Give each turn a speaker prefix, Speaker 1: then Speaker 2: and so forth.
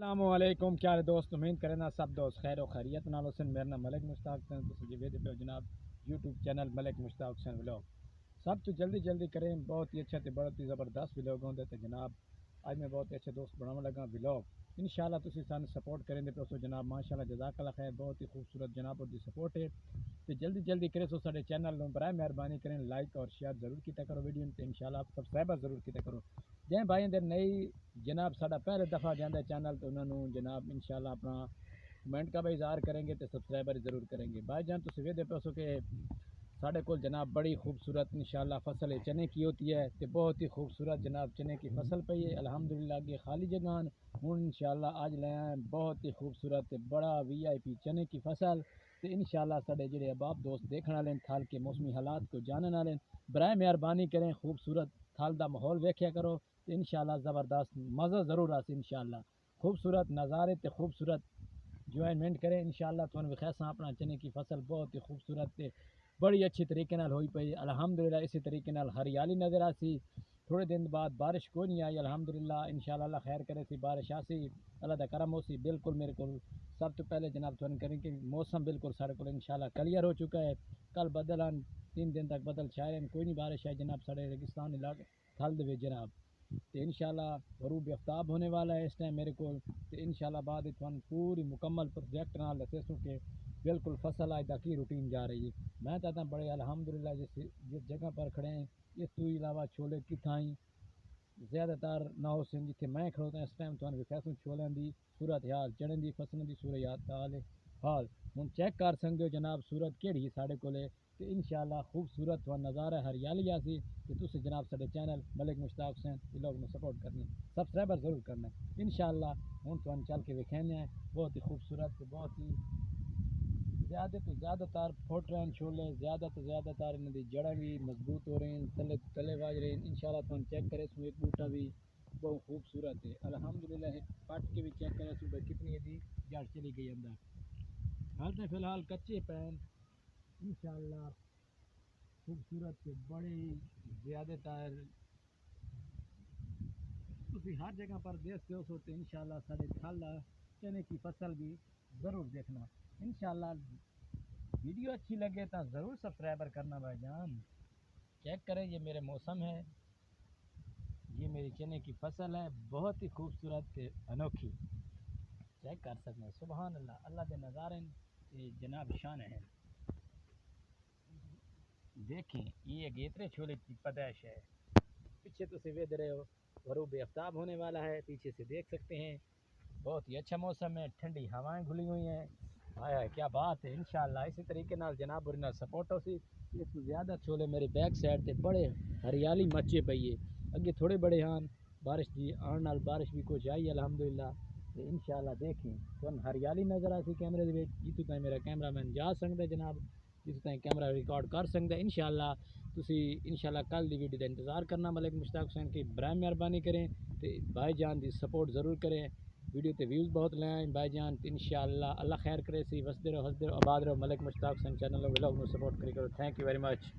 Speaker 1: السلام علیکم کیا دوست امید کرنا سب دوست خیر و خیریت نال حسین میرا نام ملک مشتاق حسین تسی جی ویڈیو پہ جناب یوٹیوب چینل ملک مشتاق حسین ولاگ سب تو جلدی کریں بہت ہی اچھا تے بہت ہی زبردست ولاگ ہوندے تے جناب آج میں بہت ہی اچھے دوست بنانے لگا ولاگ انشاءاللہ تسی سانو سپورٹ کریں دے پرسو جناب ماشاءاللہ جزاک اللہ خیر بہت ہی خوبصورت جناب اور دی سپورٹ ہے تے جلدی کرے سو سارے چینل نو برائے مہربانی کریں لائک اور شیئر ضرور کیتا کرو ویڈیو تے انشاءاللہ آپ سبسکرائب ضرور کیتا کرو جن بھائی دے نئی جناب ساڈا پہلے دفعہ جاندے چینل تو انہوں نے جناب انشاءاللہ اپنا کمنٹ کا بھی اظہار کریں گے تو سبسکرائبر ضرور کریں گے بھائی جان تو ویدے پیسو کہ ساڑھے کول جناب بڑی خوبصورت انشاءاللہ فصل چنے کی ہوتی ہے تو بہت ہی خوبصورت جناب چنے کی فصل پہ ہے الحمدللہ کہ خالی جگہان ہوں انشاءاللہ آج لے آئیں بہت ہی خوبصورت بڑا وی آئی پی چنے کی فصل تو انشاءاللہ ساڑھے جڑے احباب دوست دیکھنا لیں تھال کے موسمی حالات کو جاننا لیں برائے مہربانی کریں خوبصورت تھال دا ماحول ویکھیا کرو تو انشاءاللہ زبردست مزہ ضرور آسی انشاءاللہ خوبصورت نظارے تے خوبصورت جوائنمنٹ کریں انشاءاللہ تو وخیساں اپنا چنے کی فصل بہت ہی خوبصورت تے بڑی اچھی طریقے نال ہوئی پئی الحمدللہ اسی طریقے نال ہریالی نظر آسی تھوڑے دن بعد بارش کوئی نہیں آئی الحمدللہ انشاءاللہ اللہ خیر کرے سی بارش آسی اللہ دا کرم ہو سی بالکل میرے کو سب تو پہلے جناب تھوڑا کریں کہ موسم بالکل سارے کو انشاءاللہ کلیئر ہو چکا ہے کل بدل 3 دن تک بدل چھائے کوئی نہیں بارش ہے جناب سارے ریگستان علاقے تھل دے جناب تو انشاءاللہ غروب آفتاب ہونے والا ہے اس ٹائم میرے کو تو انشاءاللہ بعد تھوڑا پوری مکمل پروجیکٹ نال دسو کہ بالکل فصل آج دا کی روٹین جا رہی ہے میں کہتا ہوں بڑے الحمدللہ جس جگہ پر کھڑے ہیں اس تو علاوہ چھولے کتھائیں زیادہ تر نہ ہو سن جتنے میں کھڑوتا ہوں اس ٹائم تو فیصل چھولیں دی صورت حال چڑھن دی فصلیں دی صورت حال ہوں چیک کر سکتے ہو جناب صورت کیڑی سارے کولے کہ انشاءاللہ خوبصورت و نظارہ ہریالی آسی کہ تسی جناب سارے چینل ملک مشتاق حسین ولاگ میں سپورٹ کرنی سبسکرائبر ضرور کرنا انشاءاللہ ہوں تو چل کے وکھانے ہیں بہت ہی خوبصورت بہت ہی زیادہ تو زیادہ تر پھٹ رہے ہیں چھولے زیادہ تو زیادہ تر ان کی جڑیں بھی مضبوط ہو رہی ہیں تلے واج رہے ہیں انشاءاللہ تو چیک کرے سو ایک بوٹا بھی بہت خوبصورت ہے الحمدللہ پٹ کے بھی چیک کرے سو بھائی کتنی دی جڑ چلی گئی اندر حال تو فی الحال کچے پین انشاءاللہ خوبصورت سے بڑے زیادہ تر تسی ہر جگہ پر دیکھتے ہو سوتے انشاءاللہ سارے تھل چنے کی فصل بھی ضرور دیکھنا انشاءاللہ ویڈیو اچھی لگے تو ضرور سبسکرائبر کرنا بھائی جان چیک کریں یہ میرے موسم ہے یہ میری چنے کی فصل ہے بہت ہی خوبصورت انوکھی چیک کر سکتے ہیں سبحان اللہ اللہ دے نظارے جناب شان ہے دیکھیں یہ گیترے چھولے کی پیدائش ہے پیچھے تو سے رہے ہو غروب آفتاب ہونے والا ہے پیچھے سے دیکھ سکتے ہیں بہت ہی اچھا موسم ہے ٹھنڈی ہوائیں گھلی ہوئی ہیں آیا کیا بات ہے انشاءاللہ اسی طریقے نال جناب اور سپورٹ ہو سی اس کو زیادہ چھولے میرے بیک سائڈ تے بڑے ہریالی مچے پئیے اگے تھوڑے بڑے ہان بارش دی آن نال بارش بھی کچھ آئی الحمدللہ انشاءاللہ دیکھیں تو ہریالی نظر آتی کیمرے دے جتو تائیں میرا کیمرہ مین جا سکتا جناب جس تائیں کیمرہ ریکارڈ کر سکتا انشاءاللہ تسی انشاءاللہ کل دی ویڈیو دا انتظار کرنا ملک مشتاق حسین کی برائے مہربانی کریں تے بھائی جان دی سپورٹ ضرور کریں ویڈیو تے ویوز بہت لے آئیں بھائی جان انشاءاللہ اللہ خیر کرے سی وسدے رہو ہسدے رہو آباد رہو ملک مشتاق حسین چینل ولاگ میں سپورٹ کری کرو تھینک یو ویری مچ